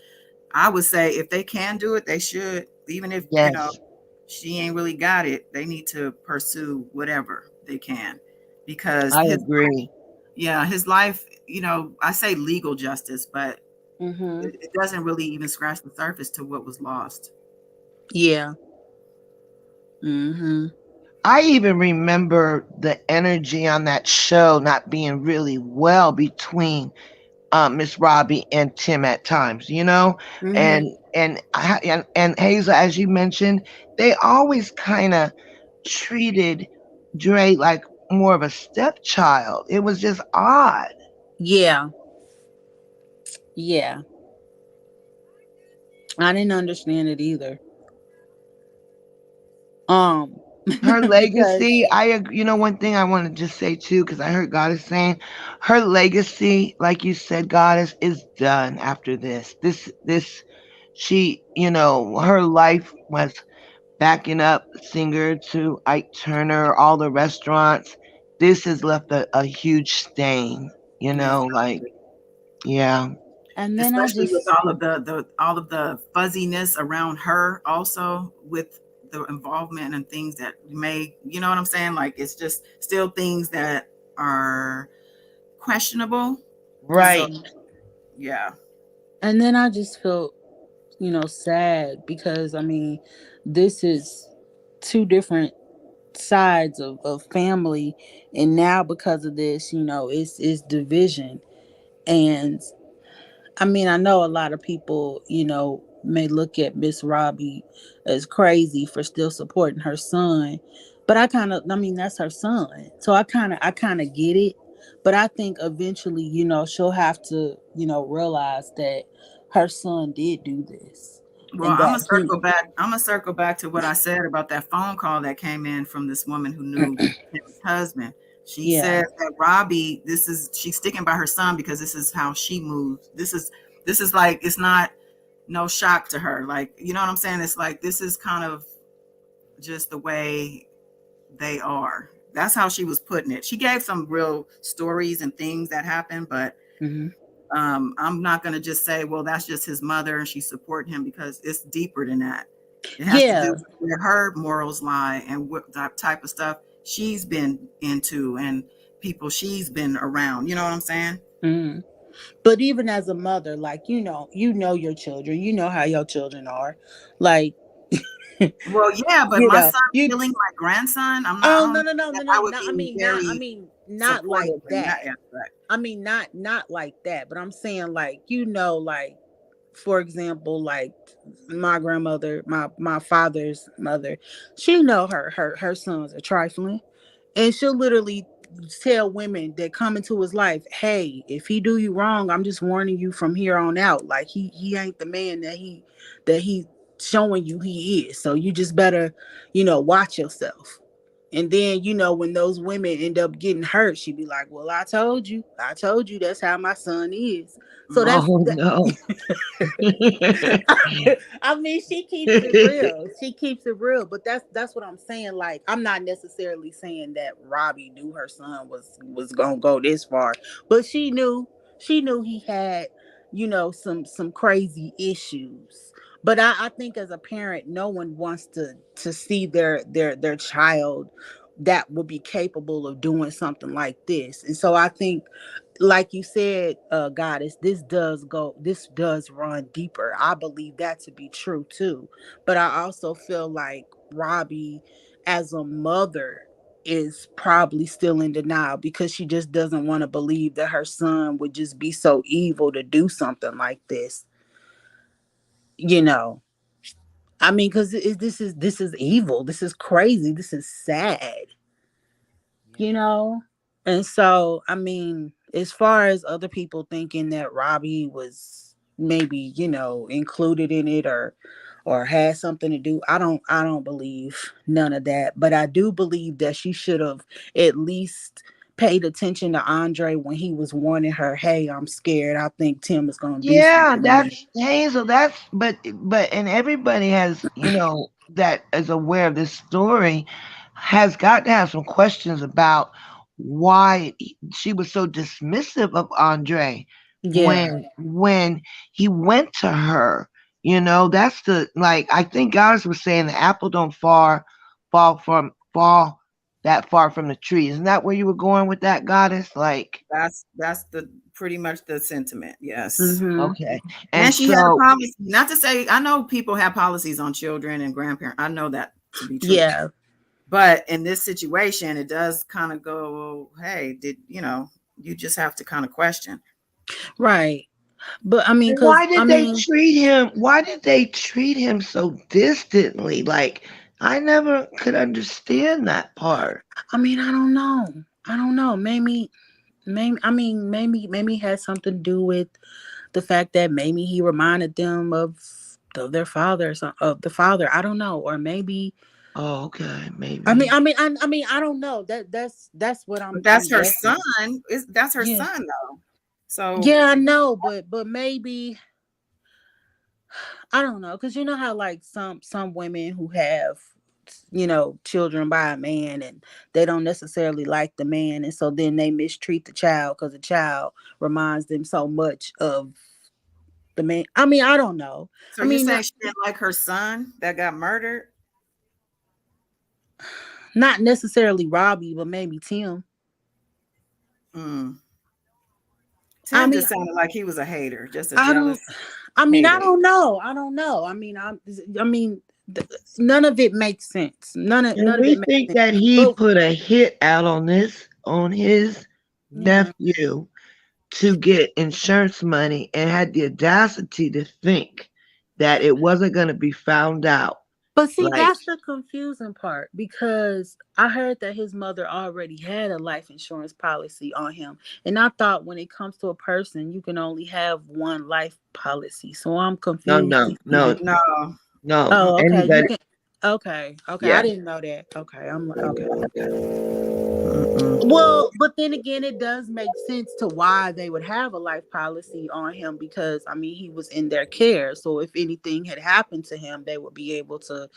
[SPEAKER 1] I would say if they can do it, they should. Even if
[SPEAKER 4] Yes,
[SPEAKER 1] she ain't really got it, they need to pursue whatever they can, because
[SPEAKER 4] I agree.
[SPEAKER 1] his life. I say legal justice, but
[SPEAKER 3] Mm-hmm.
[SPEAKER 1] it doesn't really even scratch the surface to what was lost.
[SPEAKER 3] Yeah. Mm-hmm.
[SPEAKER 4] I even remember the energy on that show not being really well between Miss Robbie and Tim at times.
[SPEAKER 3] Mm-hmm.
[SPEAKER 4] And Hazel, as you mentioned, they always kind of treated Dre like more of a stepchild. It was just odd.
[SPEAKER 3] Yeah. Yeah. I didn't understand it either. Um,
[SPEAKER 4] Her
[SPEAKER 3] because
[SPEAKER 4] legacy, I agree. One thing I want to just say too, because I heard Goddess saying her legacy, like you said, Goddess, is done after this. Her life was backing up singer to Ike Turner, all the restaurants. This has left a huge stain, like,
[SPEAKER 1] Exactly.
[SPEAKER 4] yeah.
[SPEAKER 3] and then I
[SPEAKER 1] Especially with
[SPEAKER 3] just
[SPEAKER 1] all of the fuzziness around her, also with the involvement and things that may, you know what I'm saying, like it's just still things that are questionable. So
[SPEAKER 4] Right.
[SPEAKER 1] yeah.
[SPEAKER 3] and then I just felt, sad because I mean, this is two different sides of family, and now because of this, it's division. And I mean, I know a lot of people, may look at Miss Robbie as crazy for still supporting her son, but I mean, that's her son, so I kind of get it. But I think eventually, she'll have to, realize that her son did do this,
[SPEAKER 1] Well,
[SPEAKER 3] and
[SPEAKER 1] I'm gonna
[SPEAKER 3] that he,
[SPEAKER 1] circle back. I'm gonna circle back to what I said about that phone call that came in from this woman who knew his husband. She
[SPEAKER 3] yeah,
[SPEAKER 1] said that Robbie, she's sticking by her son because this is how she moves. This is like, it's not no shock to her. Like, you know what I'm saying? It's like, this is kind of just the way they are. That's how she was putting it. She gave some real stories and things that happened, but
[SPEAKER 3] hmm
[SPEAKER 1] I'm not going to just say, well, that's just his mother and she's supporting him, because it's deeper than that. It has to do
[SPEAKER 3] yeah.
[SPEAKER 1] with where her morals lie and what that type of stuff she's been into and people she's been around. You know what I'm saying?
[SPEAKER 3] hmm But even as a mother, like, your children, you know how your children are, like,
[SPEAKER 1] Well, yeah, but
[SPEAKER 3] you
[SPEAKER 1] my
[SPEAKER 3] know,
[SPEAKER 1] son
[SPEAKER 3] you
[SPEAKER 1] killing my grandson, I
[SPEAKER 3] Oh,
[SPEAKER 1] don't
[SPEAKER 3] no,
[SPEAKER 1] know
[SPEAKER 3] no, no, no,
[SPEAKER 1] that
[SPEAKER 3] no.
[SPEAKER 1] I would
[SPEAKER 3] No,
[SPEAKER 1] be
[SPEAKER 3] I
[SPEAKER 1] very
[SPEAKER 3] mean, not like
[SPEAKER 1] supportive in that
[SPEAKER 3] that.
[SPEAKER 1] aspect.
[SPEAKER 3] I mean, not like that. But I'm saying, like, like, for example, like my grandmother, my father's mother, she know her sons are trifling, and she'll literally tell women that come into his life, "Hey, if he do you wrong, I'm just warning you from here on out. Like, he ain't the man that he showing you he is. So you just better, watch yourself." And then, when those women end up getting hurt, she'd be like, "Well, I told you that's how my son is." So that's
[SPEAKER 4] Oh
[SPEAKER 3] that.
[SPEAKER 4] no.
[SPEAKER 3] I mean, she keeps it real. She keeps it real. But that's what I'm saying. Like, I'm not necessarily saying that Robbie knew her son was gonna go this far, but she knew he had, some crazy issues. But I think as a parent, no one wants to see their child that will be capable of doing something like this. And so I think, like you said, Goddess, this does run deeper. I believe that to be true too. But I also feel like Robbie, as a mother, is probably still in denial because she just doesn't want to believe that her son would just be so evil to do something like this. you know I mean, because this is evil, this is crazy, this is sad. you know? And so, I mean, as far as other people thinking that Robbie was maybe, included in it or had something to do, I don't believe none of that. But I do believe that she should have at least paid attention to Andre when he was warning her, "Hey, I'm scared. I think Tim is gonna do
[SPEAKER 4] Yeah,
[SPEAKER 3] something to me."
[SPEAKER 4] that's Hazel. But and everybody has, that is aware of this story has got to have some questions about why she was so dismissive of Andre
[SPEAKER 3] Yeah.
[SPEAKER 4] when he went to her. That's the like I think Goddess was saying the apple don't fall that far from the tree. Isn't that where you were going with that, Goddess? Like,
[SPEAKER 1] That's the pretty much the sentiment. Yes.
[SPEAKER 3] Mm-hmm.
[SPEAKER 4] okay. And
[SPEAKER 1] And she had a
[SPEAKER 4] so
[SPEAKER 1] policy. Not to say, I know people have policies on children and grandparents. I know that to be true.
[SPEAKER 3] Yeah.
[SPEAKER 1] But in this situation, it does kind of go, hey, you just have to kind of question.
[SPEAKER 3] Right. But I mean,
[SPEAKER 4] why
[SPEAKER 3] because I
[SPEAKER 4] did they
[SPEAKER 3] mean,
[SPEAKER 4] treat him why did they treat him so distantly? Like, I never could understand that part.
[SPEAKER 3] I don't know. I don't know. Maybe I mean maybe it had something to do with the fact that maybe he reminded them of their father or of the father. I don't know. Or maybe
[SPEAKER 4] Oh, okay,
[SPEAKER 3] I mean
[SPEAKER 4] maybe.
[SPEAKER 3] I mean I mean I don't know. That's what
[SPEAKER 1] But
[SPEAKER 3] I'm
[SPEAKER 1] that's her
[SPEAKER 3] guessing.
[SPEAKER 1] son. That's her
[SPEAKER 3] Yeah.
[SPEAKER 1] son though. So
[SPEAKER 3] Yeah, I know, but maybe I don't know, because you know how like some women who have children by a man, and they don't necessarily like the man, and so then they mistreat the child because the child reminds them so much of the man. I mean, I don't know.
[SPEAKER 1] so
[SPEAKER 3] I
[SPEAKER 1] you're
[SPEAKER 3] mean,
[SPEAKER 1] saying she didn't like her son that got murdered?
[SPEAKER 3] not necessarily Robbie, but maybe Tim.
[SPEAKER 1] Mm.
[SPEAKER 3] I
[SPEAKER 1] Tim
[SPEAKER 3] mean,
[SPEAKER 1] just sounded like he was a hater, just a
[SPEAKER 3] I don't.
[SPEAKER 1] jealous
[SPEAKER 3] I
[SPEAKER 1] hater.
[SPEAKER 3] don't know. I don't know. I mean, none of it makes sense.
[SPEAKER 4] And
[SPEAKER 3] None of it
[SPEAKER 4] we
[SPEAKER 3] makes
[SPEAKER 4] think
[SPEAKER 3] sense.
[SPEAKER 4] that he
[SPEAKER 3] But
[SPEAKER 4] put a hit out on his
[SPEAKER 3] yeah,
[SPEAKER 4] nephew to get insurance money and had the audacity to think that it wasn't going to be found out.
[SPEAKER 3] But see,
[SPEAKER 4] Like,
[SPEAKER 3] that's the confusing part because I heard that his mother already had a life insurance policy on him. And I thought when it comes to a person, you can only have one life policy. So I'm
[SPEAKER 4] no,
[SPEAKER 3] confused
[SPEAKER 4] no,
[SPEAKER 3] to
[SPEAKER 4] no,
[SPEAKER 3] see.
[SPEAKER 1] No,
[SPEAKER 4] no.
[SPEAKER 3] Oh, okay. You
[SPEAKER 4] Anybody,
[SPEAKER 3] can. Okay. Okay. I
[SPEAKER 4] yeah,
[SPEAKER 3] didn't know that. Okay. I'm like, okay.
[SPEAKER 1] mm-mm.
[SPEAKER 3] Well, but then again, it does make sense to why they would have a life policy on him because I mean he was in their care. So if anything had happened to him, they would be able to,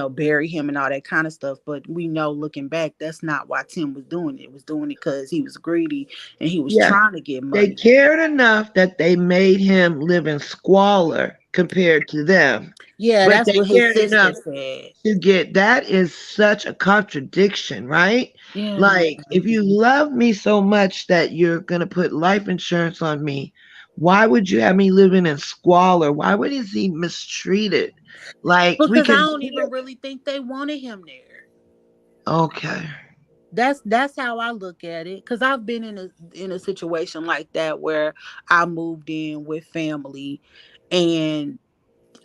[SPEAKER 3] bury him and all that kind of stuff. But we know looking back, that's not why Tim was doing it. It was doing it because he was greedy and he was
[SPEAKER 4] yeah.
[SPEAKER 3] trying to get
[SPEAKER 4] They
[SPEAKER 3] money.
[SPEAKER 4] cared enough that they made him live in squalor compared to them.
[SPEAKER 3] Yeah,
[SPEAKER 4] But
[SPEAKER 3] that's
[SPEAKER 4] they
[SPEAKER 3] what his
[SPEAKER 4] cared
[SPEAKER 3] sister
[SPEAKER 4] enough
[SPEAKER 3] said.
[SPEAKER 4] to get that is such a contradiction, right?
[SPEAKER 3] Yeah.
[SPEAKER 4] Like, if you love me so much that you're going to put life insurance on me, why would you have me living in squalor? Why would he mistreated? Like, we
[SPEAKER 3] Because I
[SPEAKER 4] can.
[SPEAKER 3] don't even really think they wanted him there.
[SPEAKER 4] Okay.
[SPEAKER 3] That's how I look at it because I've been in a situation like that where I moved in with family and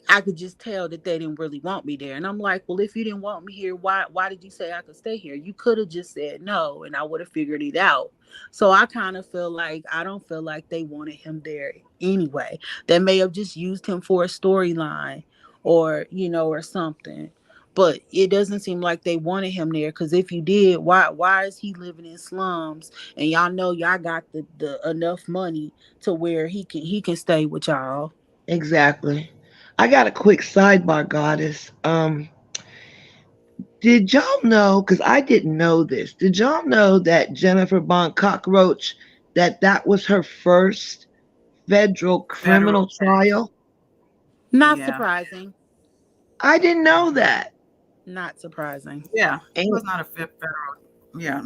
[SPEAKER 3] I could just tell that they didn't really want me there. And I'm like, well, if you didn't want me here, why did you say I could stay here? You could have just said no and I would have figured it out. So I kind of feel like I don't feel like they wanted him there anyway. They may have just used him for a storyline or, or something. But it doesn't seem like they wanted him there because if you did, why is he living in slums and y'all know y'all got the enough money to where he can stay with y'all?
[SPEAKER 4] Exactly. I got a quick sidebar, goddess. Did y'all know? Because I didn't know this. Did y'all know that Jennifer Bond Cockroach, that was her first federal
[SPEAKER 1] Federal
[SPEAKER 4] criminal
[SPEAKER 1] case.
[SPEAKER 4] trial?
[SPEAKER 3] Not
[SPEAKER 1] Yeah,
[SPEAKER 3] surprising.
[SPEAKER 4] I didn't know that.
[SPEAKER 3] Not surprising.
[SPEAKER 1] yeah. She was
[SPEAKER 4] Ain't
[SPEAKER 1] not a federal. Yeah,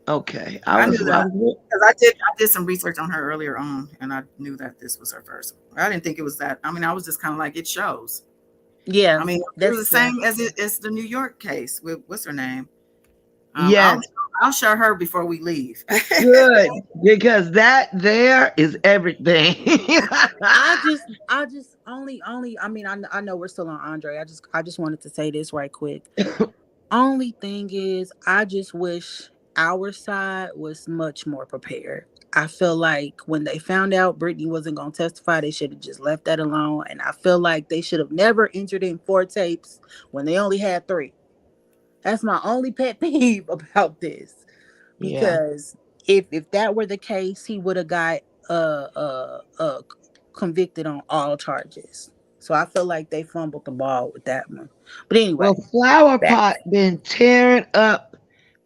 [SPEAKER 4] okay.
[SPEAKER 1] I knew
[SPEAKER 4] I
[SPEAKER 1] that
[SPEAKER 4] was
[SPEAKER 1] because I did some research on her earlier on, and I knew that this was her first. I didn't think it was that. I mean, I was just kind of like, it shows. I
[SPEAKER 3] Yeah,
[SPEAKER 1] mean, it was the
[SPEAKER 3] that's yeah.
[SPEAKER 1] same as the New York case with what's her name. Um,
[SPEAKER 4] yes,
[SPEAKER 1] I'll I'll show her before we leave.
[SPEAKER 4] good, because that there is everything.
[SPEAKER 3] I just only. I mean, I know we're still on Andre. I just wanted to say this right quick. Only thing is, I just wish our side was much more prepared. I feel like when they found out Brittany wasn't going to testify, they should have just left that alone. And I feel like they should have never entered in 4 tapes when they only had 3. That's my only pet peeve about this.
[SPEAKER 4] Yeah.
[SPEAKER 3] Because if that were the case, he would have got uh uh uh convicted on all charges. So I feel like they fumbled the ball with that one. But
[SPEAKER 4] Well,
[SPEAKER 3] anyway,
[SPEAKER 4] Flower
[SPEAKER 3] back.
[SPEAKER 4] Pot been tearing up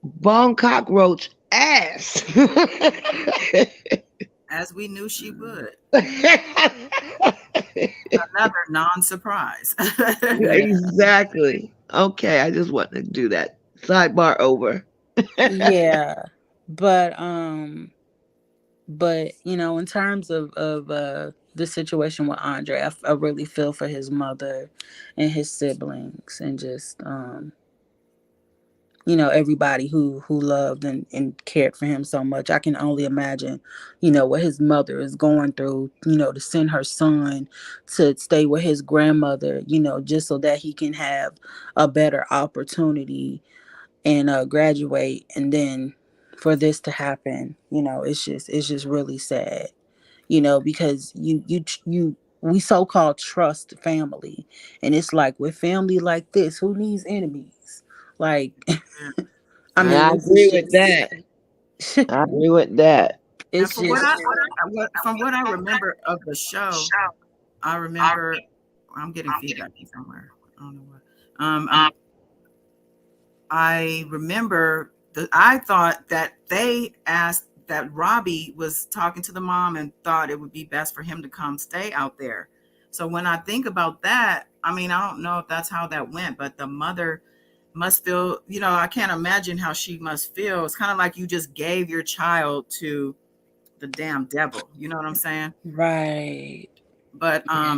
[SPEAKER 4] Bone Cockroach ass.
[SPEAKER 1] As we knew she would. Another non-surprise.
[SPEAKER 4] Exactly. Okay, I just wanted to do that. Sidebar over.
[SPEAKER 3] Yeah. But in terms of the situation with Andre, I really feel for his mother and his siblings and just everybody who loved and cared for him so much. I can only imagine what his mother is going through, to send her son to stay with his grandmother, just so that he can have a better opportunity and graduate. And then for this to happen, it's just really sad, because we so-called trust family, and it's like with family like this, who needs enemies? Like, I mean,
[SPEAKER 4] I
[SPEAKER 3] this is
[SPEAKER 4] agree with that.
[SPEAKER 3] just
[SPEAKER 4] I agree with that.
[SPEAKER 1] And
[SPEAKER 3] it's
[SPEAKER 1] for what
[SPEAKER 3] just
[SPEAKER 1] from what I remember of the show, I remember I'm getting feedback from somewhere. I don't know what. I remember that I thought that they asked that Robbie was talking to the mom and thought it would be best for him to come stay out there. So when I think about that, I mean, I don't know if that's how that went, but the mother must feel, I can't imagine how she must feel. It's kind of like you just gave your child to the damn devil. You know what I'm saying?
[SPEAKER 3] right.
[SPEAKER 1] But
[SPEAKER 3] Yeah.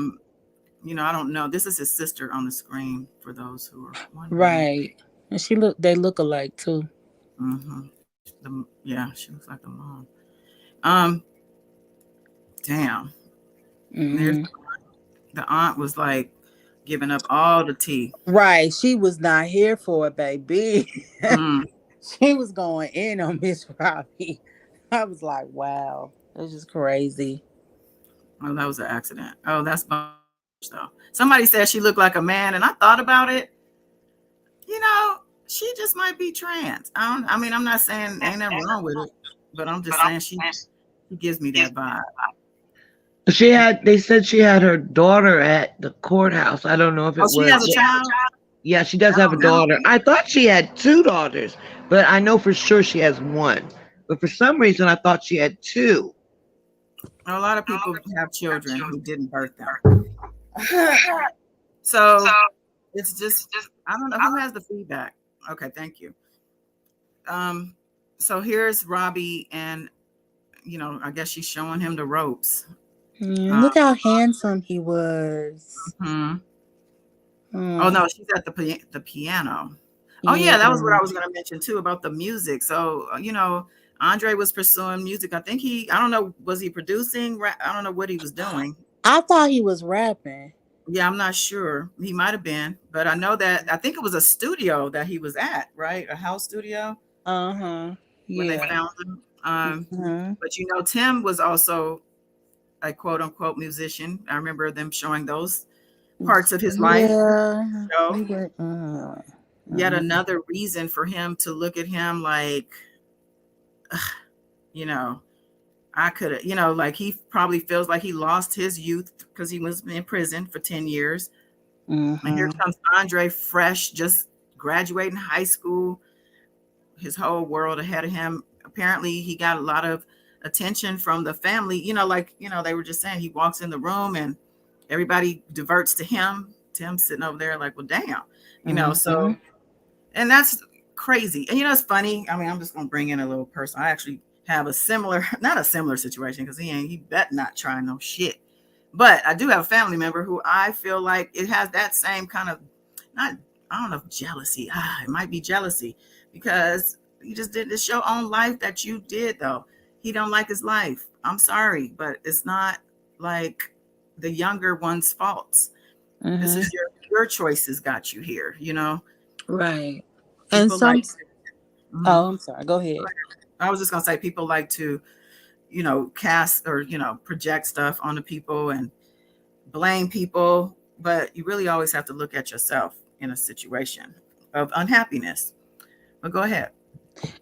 [SPEAKER 1] I don't know. This is his sister on the screen for those who are wondering.
[SPEAKER 3] Right. And they look alike too.
[SPEAKER 1] Hmm. Yeah, she looks like the mom. Um, Damn. There's
[SPEAKER 3] Hmm.
[SPEAKER 1] the aunt was like giving up all the tea.
[SPEAKER 3] Right. She was not here for it, baby.
[SPEAKER 1] Mm.
[SPEAKER 3] She was going in on Miss Robbie. I was like, wow, that's just crazy.
[SPEAKER 1] Oh, that was an accident. Oh, that's though. Somebody said she looked like a man, and I thought about it. You know, she just might be trans. I mean, I'm not saying ain't nothing wrong with it, but I'm just saying she gives me that vibe.
[SPEAKER 4] They said she had her daughter at the courthouse. I don't know if
[SPEAKER 1] Oh,
[SPEAKER 4] it
[SPEAKER 1] she
[SPEAKER 4] was.
[SPEAKER 1] has a child.
[SPEAKER 4] Yeah, she does
[SPEAKER 1] I
[SPEAKER 4] have a
[SPEAKER 1] don't know.
[SPEAKER 4] daughter. I thought she had two daughters, but I know for sure she has one. But for some reason, I thought she had two.
[SPEAKER 1] A lot of people have children who didn't birth them. So it's just I don't know who has the feedback. Okay, thank you. Um, so here's Robbie, and I guess she's showing him the ropes.
[SPEAKER 3] Look how handsome he was.
[SPEAKER 1] Hmm. Oh
[SPEAKER 3] Mm,
[SPEAKER 1] no, she's at the piano. Oh
[SPEAKER 3] yeah.
[SPEAKER 1] yeah, that was what I was going to mention too about the music. So Andre was pursuing music. I think I don't know, was he producing? I don't know what he was doing.
[SPEAKER 3] I thought he was rapping.
[SPEAKER 1] Yeah, I'm not sure. He might have been, but I think it was a studio that he was at, right? A house studio
[SPEAKER 3] Uh-huh.
[SPEAKER 1] when they
[SPEAKER 3] Yeah.
[SPEAKER 1] found him.
[SPEAKER 3] Mhm.
[SPEAKER 1] But Tim was also a quote unquote musician. I remember them showing those parts of his life.
[SPEAKER 3] Yeah.
[SPEAKER 1] So
[SPEAKER 3] He went,
[SPEAKER 1] yet another reason for him to look at him like, you know, I could have, like he probably feels like he lost his youth because he was in prison for 10 years. And here
[SPEAKER 3] Mhm.
[SPEAKER 1] comes Andre, fresh, just graduating high school, his whole world ahead of him. Apparently, he got a lot of attention from the family. They were just saying he walks in the room and everybody diverts to him. Tim's sitting over there like, well, damn, so,
[SPEAKER 3] Mhm.
[SPEAKER 1] and that's crazy. And it's funny. I mean, I'm just going to bring in a little person. I actually have not a similar situation because he bet not trying no shit. But I do have a family member who I feel like it has that same kind of, not, I don't know if jealousy. It might be jealousy because you just did this your own life that you did though. He don't like his life. I'm sorry, but it's not like the younger one's faults. This
[SPEAKER 3] Mhm.
[SPEAKER 1] is your choices got you here.
[SPEAKER 3] Right. And
[SPEAKER 1] People like.
[SPEAKER 3] some.
[SPEAKER 1] Mhm.
[SPEAKER 3] Oh, I'm sorry. Go ahead.
[SPEAKER 1] I was just gonna say people like to, cast or project stuff onto people and blame people, but you really always have to look at yourself in a situation of unhappiness. But go ahead.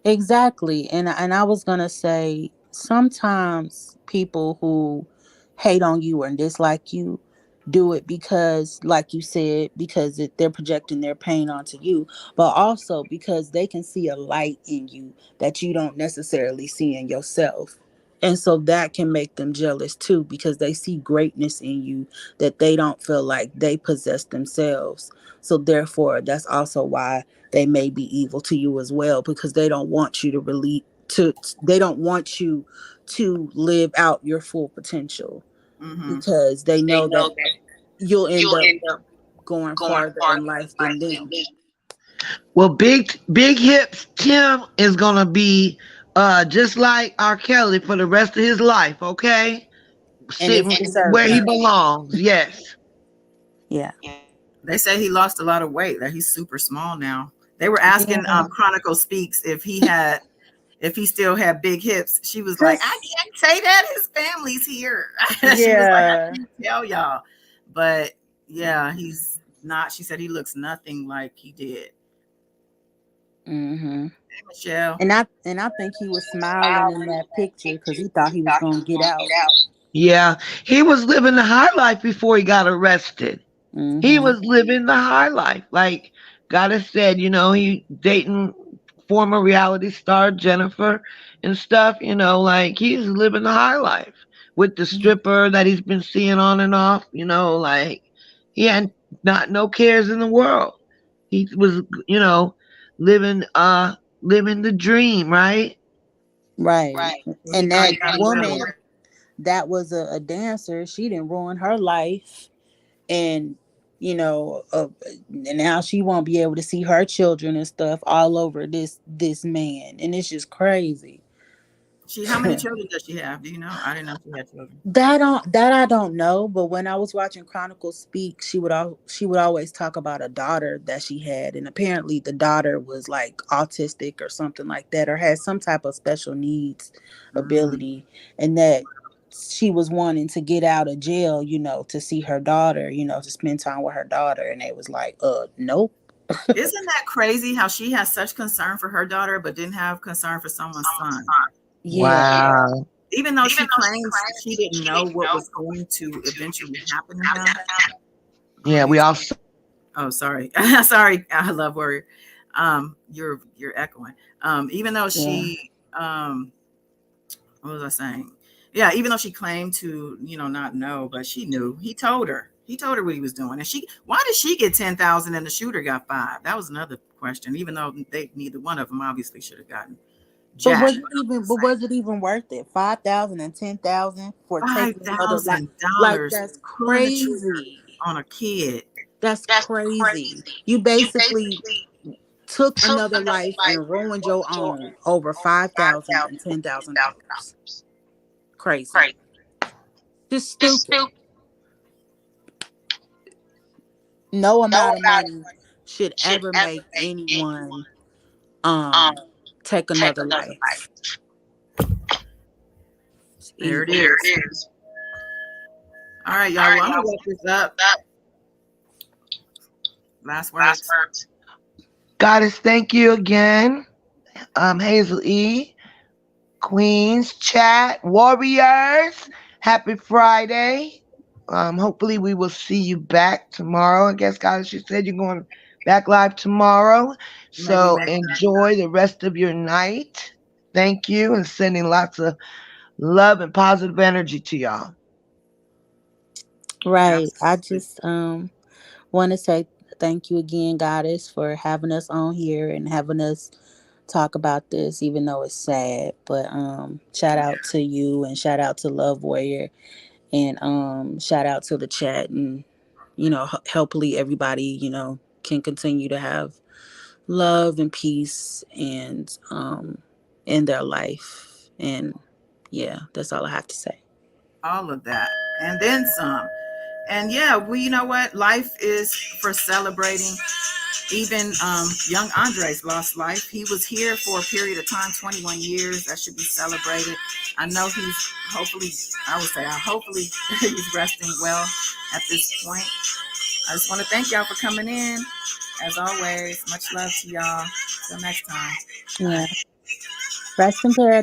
[SPEAKER 3] Exactly. And I was gonna say sometimes people who hate on you and dislike you do it because, like you said, because they're projecting their pain onto you, but also because they can see a light in you that you don't necessarily see in yourself. And so that can make them jealous too because they see greatness in you that they don't feel like they possess themselves. So therefore, that's also why they may be evil to you as well because they don't want you to they don't want you to live out your full potential
[SPEAKER 1] Mm-hmm.
[SPEAKER 3] because they know that you'll end up going farther in life than them.
[SPEAKER 4] Well, big hips Tim is gonna be just like R. Kelly for the rest of his life. Okay,
[SPEAKER 3] And
[SPEAKER 4] sit
[SPEAKER 3] if he
[SPEAKER 4] where
[SPEAKER 3] deserves
[SPEAKER 4] he
[SPEAKER 3] it.
[SPEAKER 4] belongs. Yes.
[SPEAKER 3] Yeah.
[SPEAKER 1] They say he lost a lot of weight, that he's super small now. They were asking
[SPEAKER 3] Yeah.
[SPEAKER 1] Chronicle Speaks if he still had big hips. She was like, I
[SPEAKER 3] Cause
[SPEAKER 1] can't say that. His family's here. She was like, I
[SPEAKER 3] yeah.
[SPEAKER 1] can't tell y'all. But yeah, he's not. She said he looks nothing like he did.
[SPEAKER 3] Hmm.
[SPEAKER 1] Hey, Michelle.
[SPEAKER 3] And I think he was smiling in that picture because he thought he was gonna get out.
[SPEAKER 4] Yeah, he was living the high life before he got arrested. He
[SPEAKER 3] Hmm.
[SPEAKER 4] was living the high life. Like Goddess said, he dating former reality star Jennifer and stuff, like he's living the high life with the stripper that he's been seeing on and off, like he had not no cares in the world. He was, living living the dream, right?
[SPEAKER 3] Right.
[SPEAKER 1] Well, he
[SPEAKER 3] And
[SPEAKER 1] thought
[SPEAKER 3] that
[SPEAKER 1] he got away
[SPEAKER 3] woman
[SPEAKER 1] with it.
[SPEAKER 3] that was a dancer, she didn't ruin her life. And, you know, and now she won't be able to see her children and stuff all over this man. And it's just crazy.
[SPEAKER 1] How many children does she have? Do you know? I didn't know she had children.
[SPEAKER 3] That I don't know, but when I was watching Chronicles Speak, she would always talk about a daughter that she had, and apparently the daughter was like autistic or something like that, or had some type of special needs ability, and that she was wanting to get out of jail, to see her daughter, to spend time with her daughter, and it was like, nope.
[SPEAKER 1] Isn't that crazy how she has such concern for her daughter, but didn't have concern for someone's son?
[SPEAKER 3] Yeah.
[SPEAKER 4] Wow.
[SPEAKER 1] Even though she claims she didn't know what was going to eventually happen to him.
[SPEAKER 4] Yeah, we all.
[SPEAKER 1] Oh, sorry. Sorry, I love Warrior. You're echoing. Even though she what was I saying? Yeah, even though she claimed to, not know, but she knew. He told her what he was doing. And why did she get 10,000 and the shooter got 5? That was another question, even though neither one of them obviously should have gotten
[SPEAKER 3] But
[SPEAKER 1] jack.
[SPEAKER 3] was it even worth it? 5,000 and 10,000 for taking another life? Like,
[SPEAKER 1] $5,000
[SPEAKER 3] that's crazy.
[SPEAKER 1] on a kid.
[SPEAKER 3] That's crazy. You basically took another life and ruined your own over $5,000 and $10,000. Crazy. Just stupid. No amount of money should ever make anyone take another life.
[SPEAKER 1] There it is. All right, y'all. Well, I'm gonna wrap this up. Last words.
[SPEAKER 4] Goddess, thank you again. Hazel E, Queens, chat, warriors. Happy Friday. Hopefully we will see you back tomorrow. I guess, Goddess, you said you're going back live tomorrow. So enjoy the rest of your night. Thank you, and sending lots of love and positive energy to y'all.
[SPEAKER 3] Right. I just want to say thank you again, Goddess, for having us on here and having us talk about this, even though it's sad. But shout out to you, and shout out to Love Warrior, and shout out to the chat, and hopefully everybody can continue to have love and peace and in their life. And yeah, that's all I have to say.
[SPEAKER 1] All of that and then some. And yeah, you know what, life is for celebrating. Even young Andres lost life. He was here for a period of time, 21 years. That should be celebrated. I know he's hopefully he's resting well at this point. I just want to thank y'all for coming in. As always, much love to y'all. Till next time.
[SPEAKER 3] Yeah. Rest in paradise.